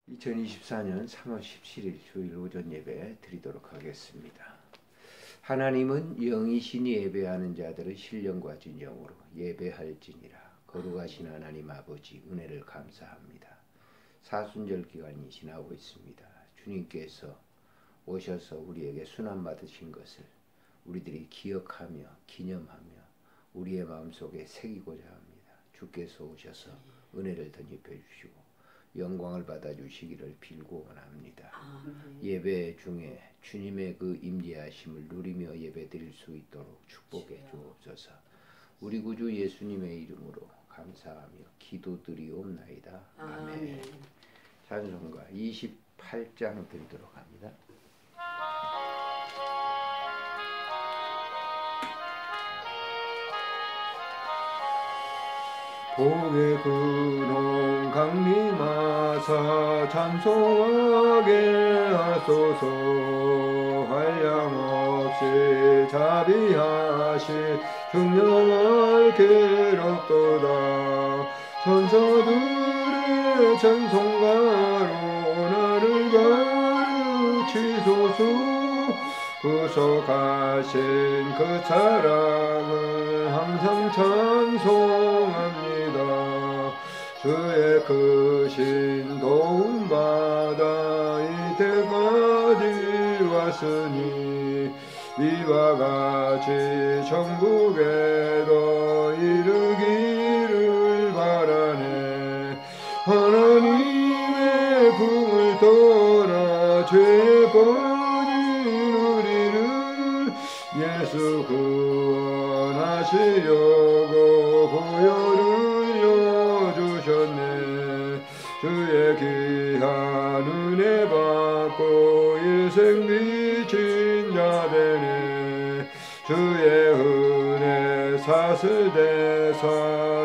2024년 3월 17일 주일 오전 예배 드리도록 하겠습니다. 하나님은 영이신이 예배하는 자들의 신령과 진정으로 예배할지니라. 거룩하신 하나님 아버지 은혜를 감사합니다. 사순절 기간이 지나고 있습니다. 주님께서 오셔서 우리에게 순환받으신 것을 우리들이 기억하며 기념하며 우리의 마음속에 새기고자 합니다. 주께서 오셔서 은혜를 덧입혀 주시고 영광을 받아주시기를 빌고 원합니다. 예배 중에 주님의 그 임재하심을 누리며 예배드릴 수 있도록 축복해 주옵소서. 우리 구주 예수님의 이름으로 감사하며 기도드리옵나이다. 아멘. 찬송가 28장 드리도록 합니다. 복의 근원 강림하사 찬송하게 하소서. 한량없이 자비하신 중령할 기록도다. 천사들의 찬송가로 나를 가르치소서. 구속하신 그 사랑을 항상 찬송합니다. 주의 크신 도움받아 이때까지 왔으니 이와 같이 천국에도 이르기를 바라네. 하나님의 품을 떠나 죄에 빠진 우리를 예수 구원하시려고 보혈을 주의 귀한 은혜 받고 일생 비친 자 되네. 주의 은혜 사슬대사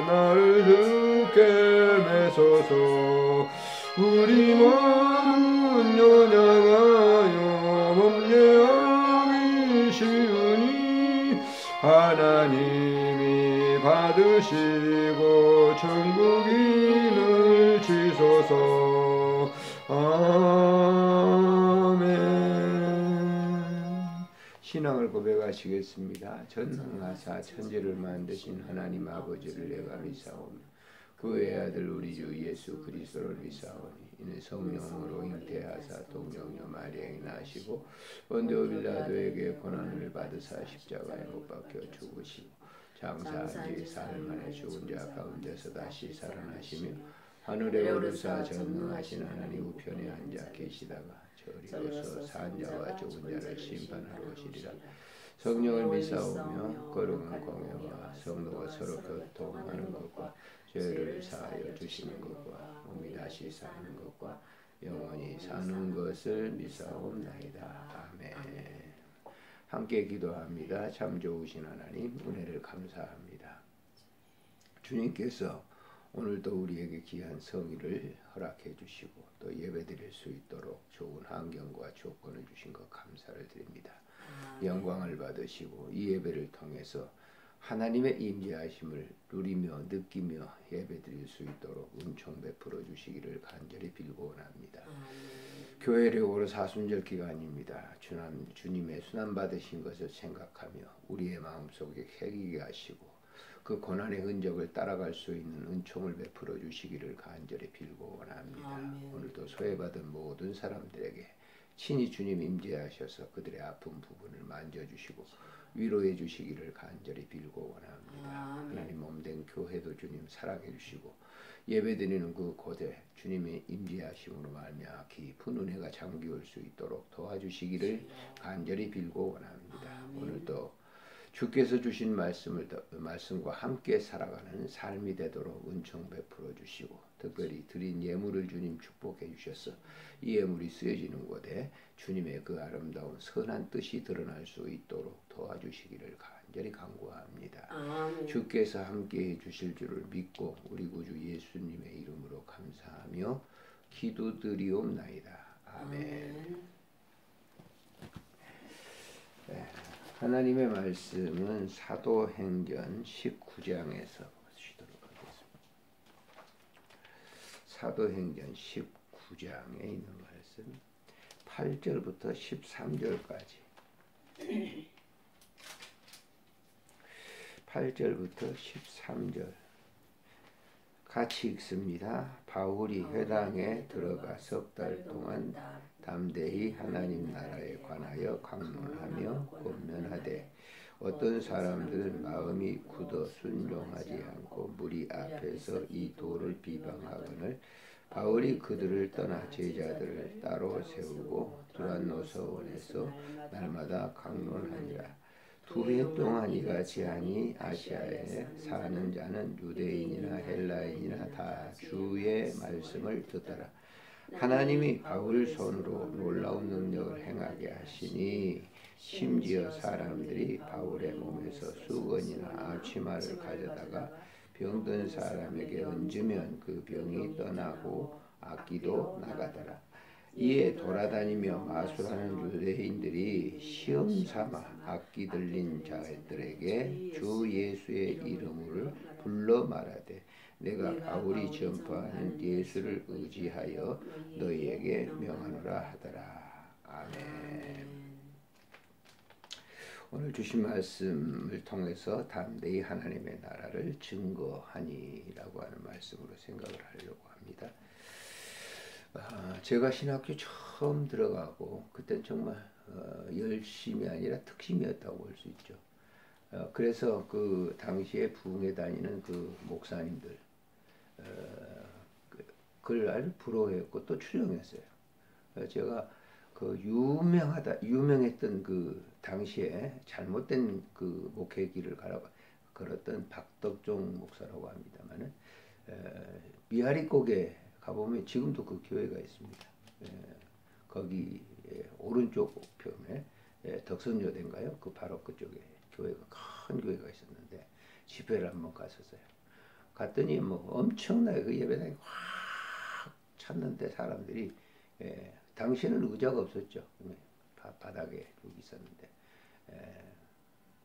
나를 듣게 매소서. 우리 마음 연약하여 범죄하기 쉬우니 하나님이 받으시고 천국인을 지소서. 아멘. 신앙을 고백하시겠습니다. 전능하사 천지를 만드신 하나님 아버지를 내가 믿사오며 그 외아들 우리 주 예수 그리스도를 믿사오니 이는 성령으로 잉태하사 동정녀 마리아에 나시고 본디오 빌라도에게 고난을 받으사 십자가에 못 박혀 죽으시고 장사한 지 사흘 만에 죽은 자 가운데서 다시 살아나시며 하늘에 오르사 전능하신 하나님 우편에 앉아 계시다가 저리로서 산 자와 죽은 자를 심판하러 오시리라. 성령을 믿사오며 거룩한 공회와 성도가 서로 교통하는 것과 죄를 사하여 주시는 것과 몸이 다시 사는 것과 영원히 사는 것을 믿사옵나이다. 아멘. 함께 기도합니다. 참 좋으신 하나님 은혜를 감사합니다. 주님께서 오늘도 우리에게 귀한 성의를 허락해 주시고 또 예배드릴 수 있도록 좋은 환경과 조건을 주신 것 감사를 드립니다. 영광을 받으시고 이 예배를 통해서 하나님의 임재하심을 누리며 느끼며 예배드릴 수 있도록 은총 베풀어 주시기를 간절히 빌고 원합니다. 교회력으로 사순절 기간입니다. 주님의 순환받으신 것을 생각하며 우리의 마음속에 새기게 하시고 그 고난의 흔적을 따라갈 수 있는 은총을 베풀어 주시기를 간절히 빌고 원합니다. 오늘도 소외받은 모든 사람들에게 친히 주님 임재하셔서 그들의 아픈 부분을 만져주시고 위로해 주시기를 간절히 빌고 원합니다. 하나님 몸된 교회도 주님 사랑해 주시고 예배드리는 그 곳에 주님의 임재하심으로 말미암아 깊은 은혜가 잠기올 수 있도록 도와주시기를 간절히 빌고 원합니다. 오늘도 주께서 주신 말씀과 함께 살아가는 삶이 되도록 은총 베풀어 주시고 특별히 드린 예물을 주님 축복해 주셔서 이 예물이 쓰여지는 곳에 주님의 그 아름다운 선한 뜻이 드러날 수 있도록 도와주시기를 간절히 간구합니다. 주께서 함께해 주실 줄을 믿고 우리 구주 예수님의 이름으로 감사하며 기도드리옵나이다. 아멘. 네. 하나님의 말씀은 사도행전 19장에서 보시도록 하겠습니다. 사도행전 19장 9장에 있는 말씀 8절부터 13절까지 8절부터 13절 같이 읽습니다. 바울이 회당에 들어가 석 달 동안 담대히 하나님 나라에 관하여 강론하며 권면하되 어떤 사람들은 마음이 굳어 순종하지 않고 무리 앞에서 이 도를 비방하거늘 바울이 그들을 떠나 제자들을 따로 세우고 두란노서원에서 날마다 강론하니라. 2해 동안 이같이 하니 아시아에 사는 자는 유대인이나 헬라인이나 다 주의 말씀을 듣더라. 하나님이 바울 손으로 놀라운 능력을 행하게 하시니 심지어 사람들이 바울의 몸에서 수건이나 앞치마를 가져다가 병든 사람에게 얹으면 그 병이 떠나고 악기도 나가더라. 이에 돌아다니며 마술하는 유대인들이 시험삼아 악기 들린 자들에게 주 예수의 이름을 불러 말하되 내가 바울이 전파하는 예수를 의지하여 너희에게 명하노라 하더라. 아멘. 오늘 주신 말씀을 통해서 담대히 하나님의 나라를 증거하니라고 하는 말씀으로 생각을 하려고 합니다. 제가 신학교 처음 들어가고 그땐 정말 열심이 아니라 특심이었다고 볼 수 있죠. 그래서 그 당시에 부흥에 다니는 그 목사님들 그걸 아주 부러워했고 또 추종했어요. 제가 그 유명했던 그 당시에 잘못된 그 목회 길을 걸었던 박덕종 목사라고 합니다만은 미아리곡에 가보면 지금도 그 교회가 있습니다. 거기 오른쪽 편에 덕선여대인가요? 그 바로 그쪽에 교회가 큰 교회가 있었는데 집회를 한번 갔었어요. 갔더니 뭐 엄청나게 그 예배당이 확 찼는데 사람들이 당시에는 의자가 없었죠. 바닥에 쭉 있었는데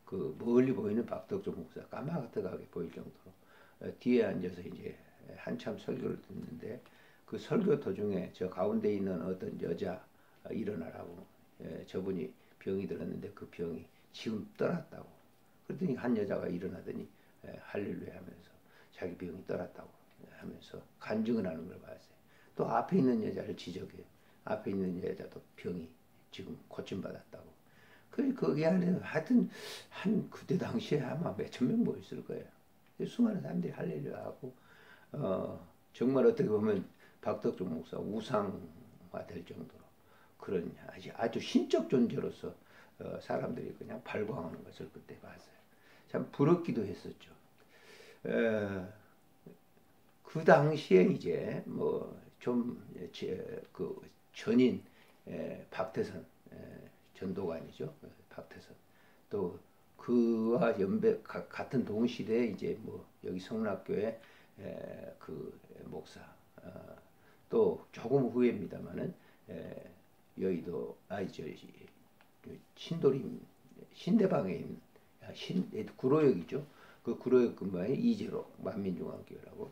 그 멀리 보이는 박덕종 목사 까마득하게 보일 정도로 뒤에 앉아서 이제 한참 설교를 듣는데 그 설교 도중에 저 가운데 있는 어떤 여자 일어나라고 저분이 병이 들었는데 그 병이 지금 떠났다고 그랬더니 한 여자가 일어나더니 할렐루야 하면서 자기 병이 떠났다고 하면서 간증을 하는 걸 봤어요. 또 앞에 있는 여자를 지적해요. 앞에 있는 여자도 병이 지금 고침받았다고. 거기 안에 하여튼 그때 당시에 아마 몇천 명 모였을 거예요. 수많은 사람들이 할렐루야 하고 정말 어떻게 보면 박덕종 목사 우상화 될 정도로 그런 아주 신적 존재로서 사람들이 그냥 발광하는 것을 그때 봤어요. 참 부럽기도 했었죠. 그 당시에 이제 뭐 좀 그 전인 박태선 전도관이죠. 박태선 또 그와 같은 동시대에 이제 뭐 여기 성락교회 그 목사 또 조금 후입니다만은 여의도 신도림 신대방에 있는 구로역이죠. 그 구로역 근방에 이재로 만민중앙교회라고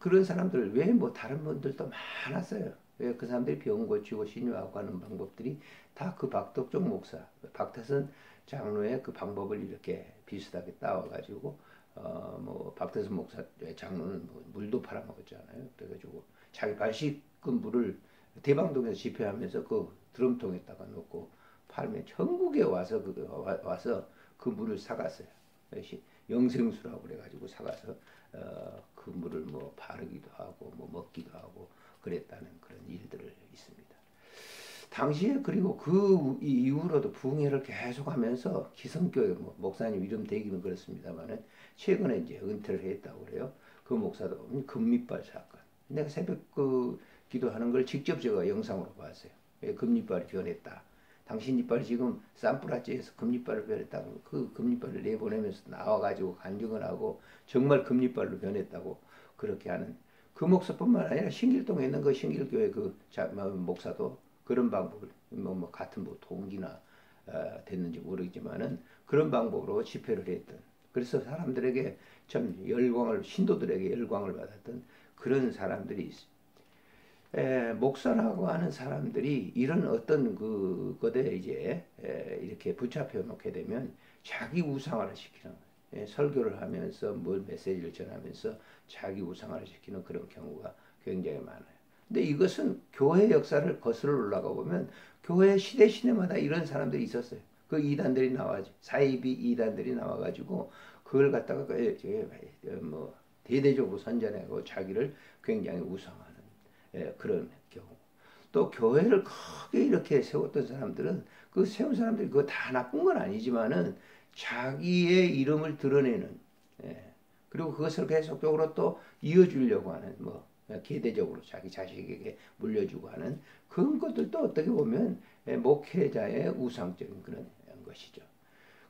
그런 사람들 외에 뭐 다른 분들도 많았어요. 왜 그 사람들이 병 고치고 신유하고 하는 방법들이 다 그 박덕종 목사, 박태선 장로의 그 방법을 이렇게 비슷하게 따와가지고 뭐 박태선 목사 장로는 뭐 물도 팔아먹었잖아요. 그래가지고 자기 발 씻은 물을 대방동에서 집회하면서 그 드럼통에다가 놓고 팔면 전국에 와서 그 물을 사갔어요. 영생수라고 그래가지고 사가서 그 물을 뭐 바르기도 하고 뭐 먹기도 하고 그랬다는 그런 일들을 있습니다. 당시에 그리고 그 이후로도 부흥회를 계속하면서 기성교회 뭐 목사님 이름 대기는 그렇습니다만은 최근에 이제 은퇴를 했다고 그래요. 그 목사도 금리빨 사건. 내가 새벽 그 기도하는 걸 직접 제가 영상으로 봤어요. 금리빨이 변했다. 당신 이빨이 지금 산프라찌에서 금리빨을 변했다고 그 금리빨을 내보내면서 나와가지고 간증을 하고 정말 금리빨로 변했다고 그렇게 하는 그 목사뿐만 아니라 신길동에 있는 그 신길교회 그 목사도 그런 방법을 뭐 같은 뭐 동기나 됐는지 모르겠지만은 그런 방법으로 집회를 했던 그래서 사람들에게 참 신도들에게 열광을 받았던 그런 사람들이 있습니다. 목사라고 하는 사람들이 이런 어떤 그것에 이제 이렇게 붙잡혀 놓게 되면 자기 우상화를 시키는 거예요. 설교를 하면서 뭘 메시지를 전하면서 자기 우상화를 시키는 그런 경우가 굉장히 많아요. 근데 이것은 교회 역사를 거슬러 올라가 보면 교회 시대마다 이런 사람들이 있었어요. 그 이단들이 나와지 사이비 이단들이 나와가지고 그걸 갖다가 뭐 대대적으로 선전하고 자기를 굉장히 우상화하는 그런 경우. 또 교회를 크게 이렇게 세웠던 사람들은 그 세운 사람들이 그거 다 나쁜 건 아니지만은 자기의 이름을 드러내는 그리고 그것을 계속적으로 또 이어주려고 하는 뭐 계대적으로 자기 자식에게 물려주고 하는 그런 것들도 어떻게 보면 목회자의 우상적인 그런 것이죠.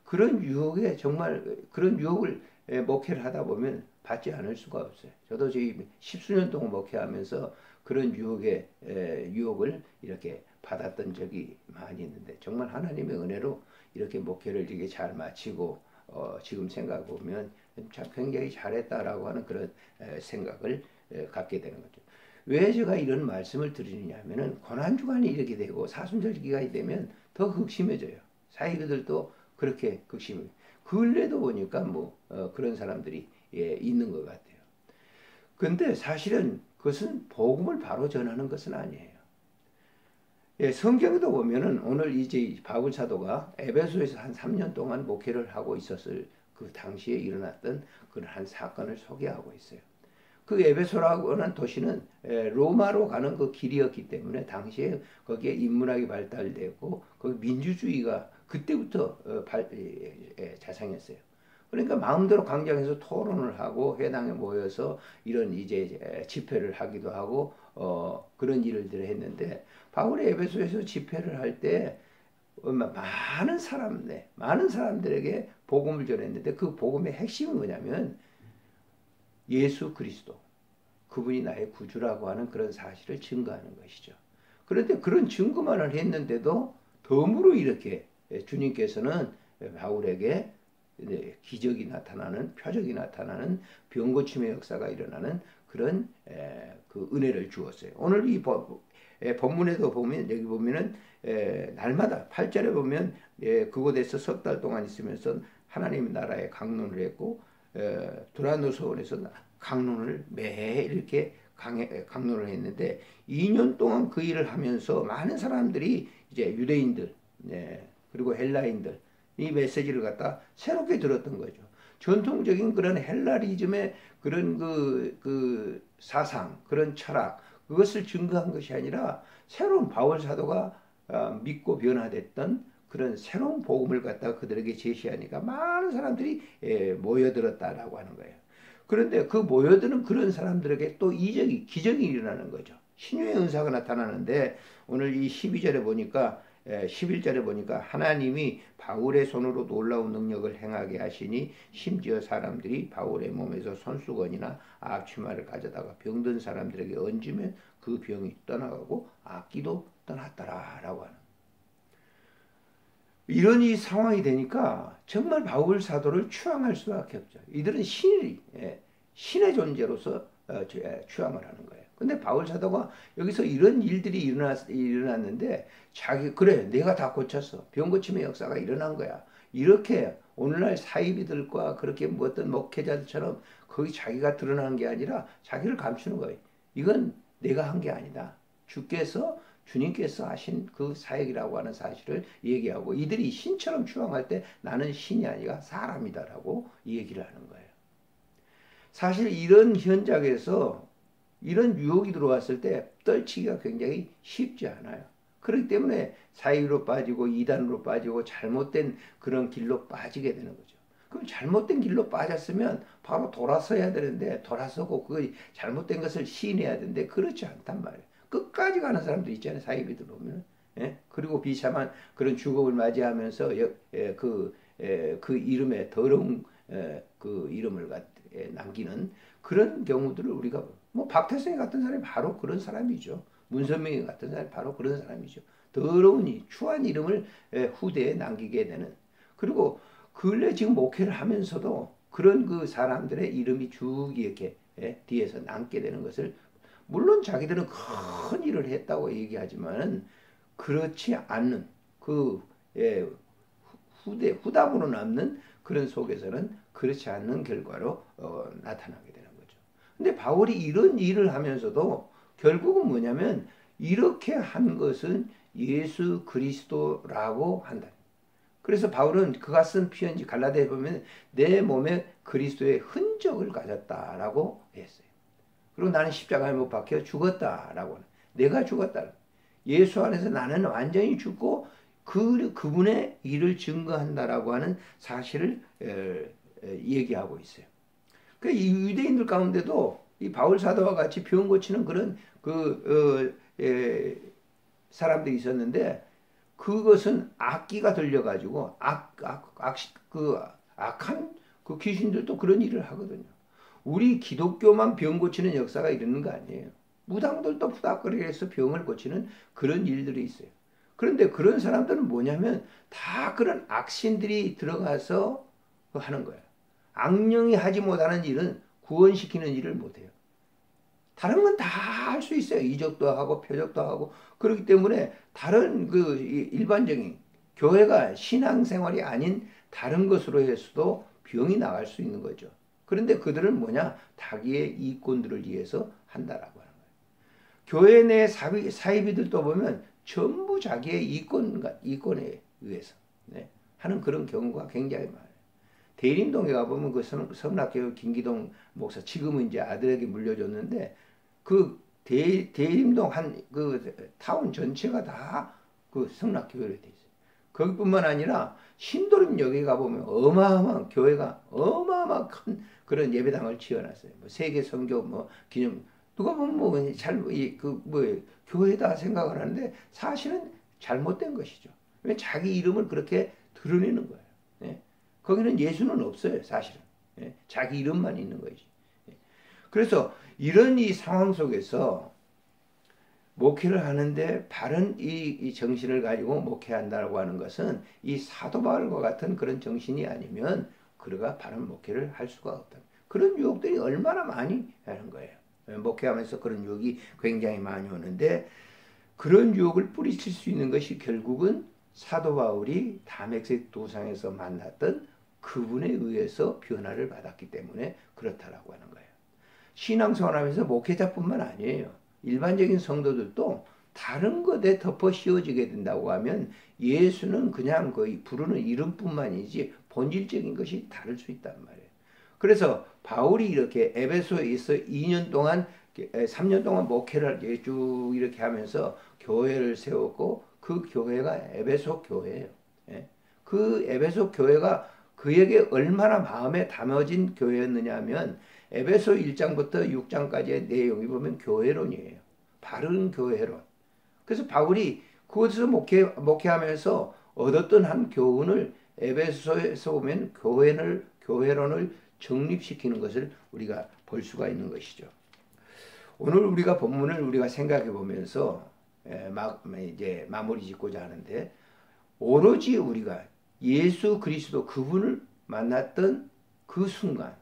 그런 유혹에 정말 그런 유혹을 목회를 하다 보면 받지 않을 수가 없어요. 저도 저희 십수년 동안 목회하면서 그런 유혹을 이렇게 받았던 적이 많이 있는데 정말 하나님의 은혜로 이렇게 목회를 이렇게 잘 마치고 지금 생각해 보면 참 굉장히 잘했다라고 하는 그런 생각을 갖게 되는 거죠. 왜 제가 이런 말씀을 드리느냐 하면은 고난주간이 이렇게 되고 사순절 기간이 되면 더 극심해져요. 사이비들도 그렇게 극심해요. 근래도 보니까 뭐 그런 사람들이 있는 것 같아요. 근데 사실은 그것은 복음을 바로 전하는 것은 아니에요. 성경에도 보면은 오늘 이제 바울 사도가 에베소에서 한 3년 동안 목회를 하고 있었을 그 당시에 일어났던 그런 한 사건을 소개하고 있어요. 그 에베소라고 하는 도시는 로마로 가는 그 길이었기 때문에 당시에 거기에 인문학이 발달되고 거기 민주주의가 그때부터 자생했어요. 그러니까 마음대로 광장에서 토론을 하고 회당에 모여서 이런 이제 집회를 하기도 하고 그런 일들을 했는데 바울이 에베소에서 집회를 할 때 많은 사람들에게 복음을 전했는데 그 복음의 핵심은 뭐냐면 예수 그리스도 그분이 나의 구주라고 하는 그런 사실을 증거하는 것이죠. 그런데 그런 증거만을 했는데도 덤으로 이렇게 주님께서는 바울에게 기적이 나타나는 표적이 나타나는 병 고침의 역사가 일어나는 그런 그 은혜를 주었어요. 오늘 이 본문에도 보면 여기 보면은 날마다 8절에 보면 그곳에서 석 달 동안 있으면서 하나님 나라의 강론을 했고 두라노서원에서 강론을 매일 이렇게 강론을 했는데 2년 동안 그 일을 하면서 많은 사람들이 이제 유대인들 그리고 헬라인들 이 메시지를 갖다 새롭게 들었던 거죠. 전통적인 그런 헬라리즘의 그런 그 사상, 그런 철학, 그것을 증거한 것이 아니라 새로운 바울 사도가 믿고 변화됐던 그런 새로운 복음을 갖다가 그들에게 제시하니까 많은 사람들이 모여들었다라고 하는 거예요. 그런데 그 모여드는 그런 사람들에게 또 기적이 일어나는 거죠. 신유의 은사가 나타나는데 오늘 이 12절에 보니까 11절에 보니까 하나님이 바울의 손으로 놀라운 능력을 행하게 하시니 심지어 사람들이 바울의 몸에서 손수건이나 앞치마를 가져다가 병든 사람들에게 얹으면 그 병이 떠나가고 악기도 떠났더라라고 하는 이런 이 상황이 되니까 정말 바울 사도를 추앙할 수밖에 없죠. 이들은 신의 존재로서 추앙을 하는 거예요. 근데 바울 사도가 여기서 이런 일들이 일어났는데 그래 내가 다 고쳤어. 병 고침의 역사가 일어난 거야. 이렇게 오늘날 사이비들과 그렇게 어떤 목회자들처럼 거기 자기가 드러나는 게 아니라 자기를 감추는 거예요. 이건 내가 한 게 아니다. 주님께서 하신 그 사역이라고 하는 사실을 얘기하고 이들이 신처럼 추앙할 때 나는 신이 아니라 사람이다라고 얘기를 하는 거예요. 사실 이런 현장에서 이런 유혹이 들어왔을 때 떨치기가 굉장히 쉽지 않아요. 그렇기 때문에 사이로 빠지고 이단으로 빠지고 잘못된 그런 길로 빠지게 되는 거죠. 그럼 잘못된 길로 빠졌으면 바로 돌아서야 되는데 돌아서고 그 잘못된 것을 시인해야 되는데 그렇지 않단 말이에요. 끝까지 가는 사람도 있잖아요. 사이비들 보면. 그리고 비참한 그런 죽음을 맞이하면서 그 이름에 더러운 그 이름을 남기는 그런 경우들을 우리가 뭐 박태성이 같은 사람이 바로 그런 사람이죠. 문선명이 같은 사람이 바로 그런 사람이죠. 더러운 추한 이름을 후대에 남기게 되는 그리고 근래 지금 목회를 하면서도 그런 그 사람들의 이름이 쭉 이렇게 뒤에서 남게 되는 것을 물론 자기들은 큰 일을 했다고 얘기하지만 그렇지 않는 그 후담으로 남는 그런 속에서는 그렇지 않는 결과로 나타나게 되는 거죠. 근데 바울이 이런 일을 하면서도 결국은 뭐냐면 이렇게 한 것은 예수 그리스도라고 한다. 그래서 바울은 그가 쓴 편지 갈라디아에 보면 내 몸에 그리스도의 흔적을 가졌다라고 했어요. 그리고 나는 십자가에 못 박혀 죽었다라고. 내가 죽었다. 예수 안에서 나는 완전히 죽고 그분의 일을 증거한다라고 하는 사실을 얘기하고 있어요. 이 유대인들 가운데도 이 바울 사도와 같이 병 고치는 그런 사람들이 있었는데 그것은 악기가 들려가지고 악한 그 귀신들도 그런 일을 하거든요. 우리 기독교만 병 고치는 역사가 이러는 거 아니에요. 무당들도 푸닥거리해서 병을 고치는 그런 일들이 있어요. 그런데 그런 사람들은 뭐냐면 다 그런 악신들이 들어가서 하는 거예요. 악령이 하지 못하는 일은 구원시키는 일을 못해요. 다른 건 다 할 수 있어요. 이적도 하고 표적도 하고. 그렇기 때문에 다른 그 일반적인 교회가 신앙생활이 아닌 다른 것으로 해서도 병이 나갈 수 있는 거죠. 그런데 그들은 뭐냐? 자기의 이권들을 위해서 한다라고 하는 거예요. 교회 내 사이비들도 보면 전부 자기의 이권에 의해서 하는 그런 경우가 굉장히 많아요. 대림동에 가보면 그 성락교회 김기동 목사, 지금은 이제 아들에게 물려줬는데 그 대림동 그 타운 전체가 다 그 성락교회로 돼 있어요. 거기뿐만 아니라 신도림역에 가보면 어마어마한 교회가 어마어마한 큰 그런 예배당을 지어놨어요. 뭐 세계 선교 기념 누가 보면 교회다 생각을 하는데 사실은 잘못된 것이죠. 왜 자기 이름을 그렇게 드러내는 거예요. 예? 거기는 예수는 없어요, 사실은. 예? 자기 이름만 있는 것이지. 예? 그래서 이런 이 상황 속에서 목회를 하는데 바른 이 정신을 가지고 목회한다고 하는 것은 이 사도 바울과 같은 그런 정신이 아니면 그가 바른 목회를 할 수가 없다. 그런 유혹들이 얼마나 많이 하는 거예요. 목회하면서 그런 유혹이 굉장히 많이 오는데 그런 유혹을 뿌리칠 수 있는 것이 결국은 사도 바울이 다메섹 도상에서 만났던 그분에 의해서 변화를 받았기 때문에 그렇다라고 하는 거예요. 신앙생활하면서 목회자뿐만 아니에요. 일반적인 성도들도 다른 것에 덮어 씌워지게 된다고 하면 예수는 그냥 거의 부르는 이름뿐만이지 본질적인 것이 다를 수 있단 말이에요. 그래서 바울이 이렇게 에베소에서 2년 동안 3년 동안 목회를 쭉 이렇게 하면서 교회를 세웠고 그 교회가 에베소 교회예요. 그 에베소 교회가 그에게 얼마나 마음에 담아진 교회였느냐 하면 에베소 1장부터 6장까지의 내용이 보면 교회론이에요. 바른 교회론. 그래서 바울이 그것에서 목회하면서 얻었던 한 교훈을 에베소에서 보면 교회론을 정립시키는 것을 우리가 볼 수가 있는 것이죠. 오늘 우리가 본문을 우리가 생각해 보면서 이제 마무리 짓고자 하는데 오로지 우리가 예수 그리스도 그분을 만났던 그 순간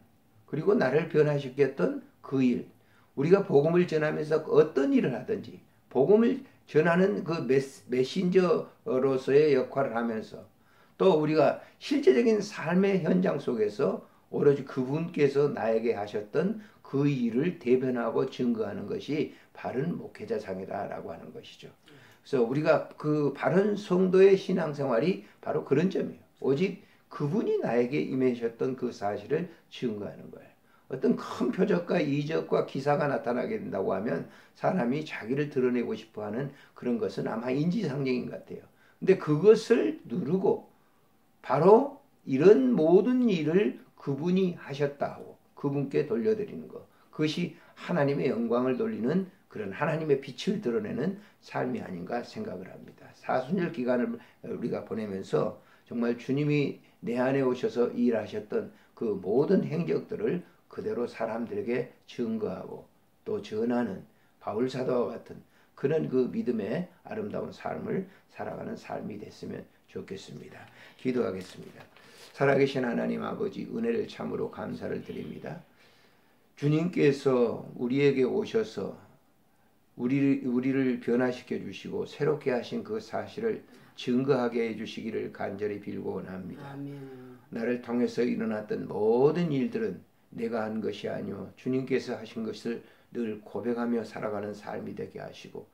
그리고 나를 변화시켰던 그 일, 우리가 복음을 전하면서 어떤 일을 하든지 복음을 전하는 그 메신저로서의 역할을 하면서 또 우리가 실제적인 삶의 현장 속에서 오로지 그분께서 나에게 하셨던 그 일을 대변하고 증거하는 것이 바른 목회자상이다라고 하는 것이죠. 그래서 우리가 그 바른 성도의 신앙생활이 바로 그런 점이에요. 오직 그분이 나에게 임하셨던 그 사실을 증거하는 거예요. 어떤 큰 표적과 이적과 기사가 나타나게 된다고 하면 사람이 자기를 드러내고 싶어하는 그런 것은 아마 인지상정인 것 같아요. 근데 그것을 누르고 바로 이런 모든 일을 그분이 하셨다고 그분께 돌려드리는 것. 그것이 하나님의 영광을 돌리는 그런 하나님의 빛을 드러내는 삶이 아닌가 생각을 합니다. 사순절 기간을 우리가 보내면서 정말 주님이 내 안에 오셔서 일하셨던 그 모든 행적들을 그대로 사람들에게 증거하고 또 전하는 바울 사도와 같은 그런 그 믿음의 아름다운 삶을 살아가는 삶이 됐으면 좋겠습니다. 기도하겠습니다. 살아계신 하나님 아버지, 은혜를 참으로 감사를 드립니다. 주님께서 우리에게 오셔서 우리를 변화시켜 주시고 새롭게 하신 그 사실을 증거하게 해주시기를 간절히 빌고 원합니다. 아멘. 나를 통해서 일어났던 모든 일들은 내가 한 것이 아니오 주님께서 하신 것을 늘 고백하며 살아가는 삶이 되게 하시고,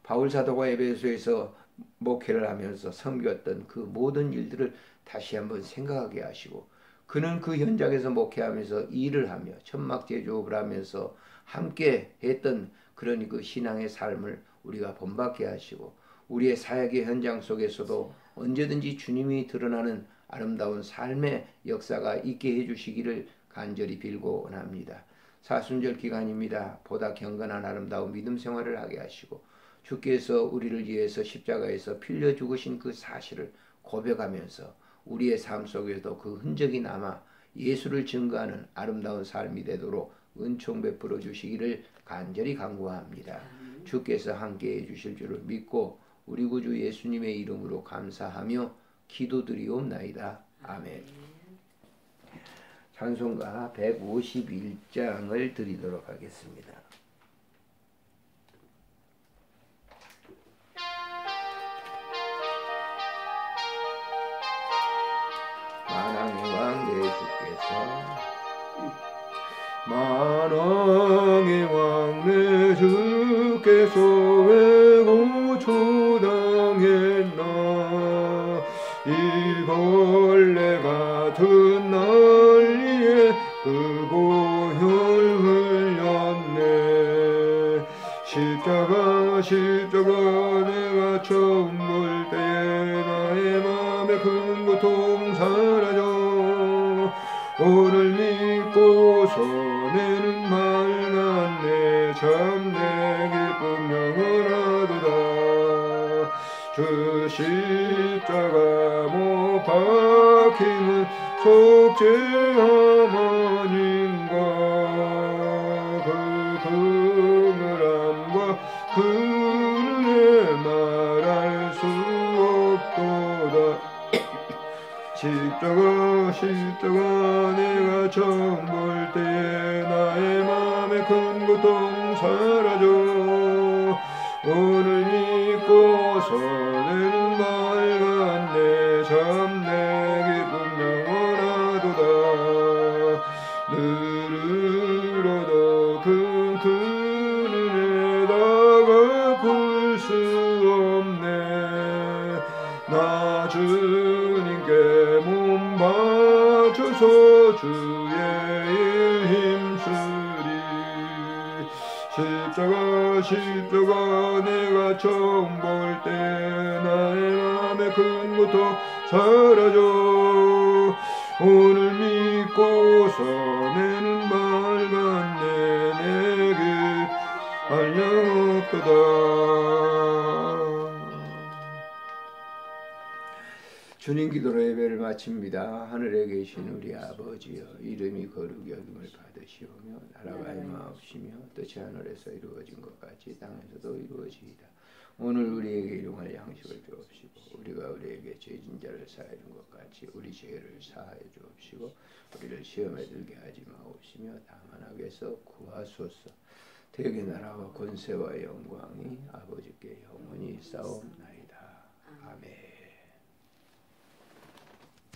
바울 사도가 에베소에서 목회를 하면서 섬겼던 그 모든 일들을 다시 한번 생각하게 하시고, 그는 그 현장에서 목회하면서 일을 하며 천막 제조업을 하면서 함께 했던 그런 그 신앙의 삶을 우리가 본받게 하시고, 우리의 사역의 현장 속에서도 언제든지 주님이 드러나는 아름다운 삶의 역사가 있게 해주시기를 간절히 빌고 원합니다. 사순절 기간입니다. 보다 경건한 아름다운 믿음 생활을 하게 하시고, 주께서 우리를 위해서 십자가에서 필려 죽으신 그 사실을 고백하면서 우리의 삶 속에도 그 흔적이 남아 예수를 증거하는 아름다운 삶이 되도록 은총 베풀어 주시기를 간절히 간구합니다. 주께서 함께해 주실 줄을 믿고 우리 구주 예수님의 이름으로 감사하며 기도드리옵나이다. 아멘. 찬송가 151장을 드리도록 하겠습니다. 만왕의 왕 내 주께서, 만왕의 왕 내 주께서 왜 고초당했나. 이 벌레 같은 난리에 그 보혈 흘렸네. 십자가 내가 처음 볼 때에 나의 맘에 큰 고통 사라져. 오늘 믿고서 내는 맑았네. 참 내 기쁨 영원하도다. 주 십자가 못 박힘은 속죄함 아닌가. 그 긍휼함과 그 은혜 말할 수 없도다. 십자가 내가 처음 볼 때에 나의 맘에 큰 고통 사라져. 오늘 믿고서 내는 맑았네. 참 내 기쁨 영원하도다. 늘으로도 그 은혜다가 볼 수 없네. 나 주님께 몸 바쳐서 주의 일 힘쓰리. 십자가 내가 처음 볼 때 나의 맘에 큰 고통 사라져. 오늘 믿고서 내는 맑았네. 내게 알렸도다. 주님 기도로 예배를 마칩니다. 하늘에 계신 우리 아버지여, 이름이 거룩히 여김을 받으시오며 나라가 임하옵시며 뜻이 하늘에서 이루어진 것 같이 땅에서도 이루어지이다. 오늘 우리에게 일용할 양식을 주옵시고 우리가 우리에게 죄진 자를 사하여 준 것 같이 우리 죄를 사하여 주옵시고 우리를 시험에 들게 하지 마옵시며 다만 악에서 구하소서. 대개 나라와 권세와 영광이 아버지께 영원히 있사옵나이다. 아멘.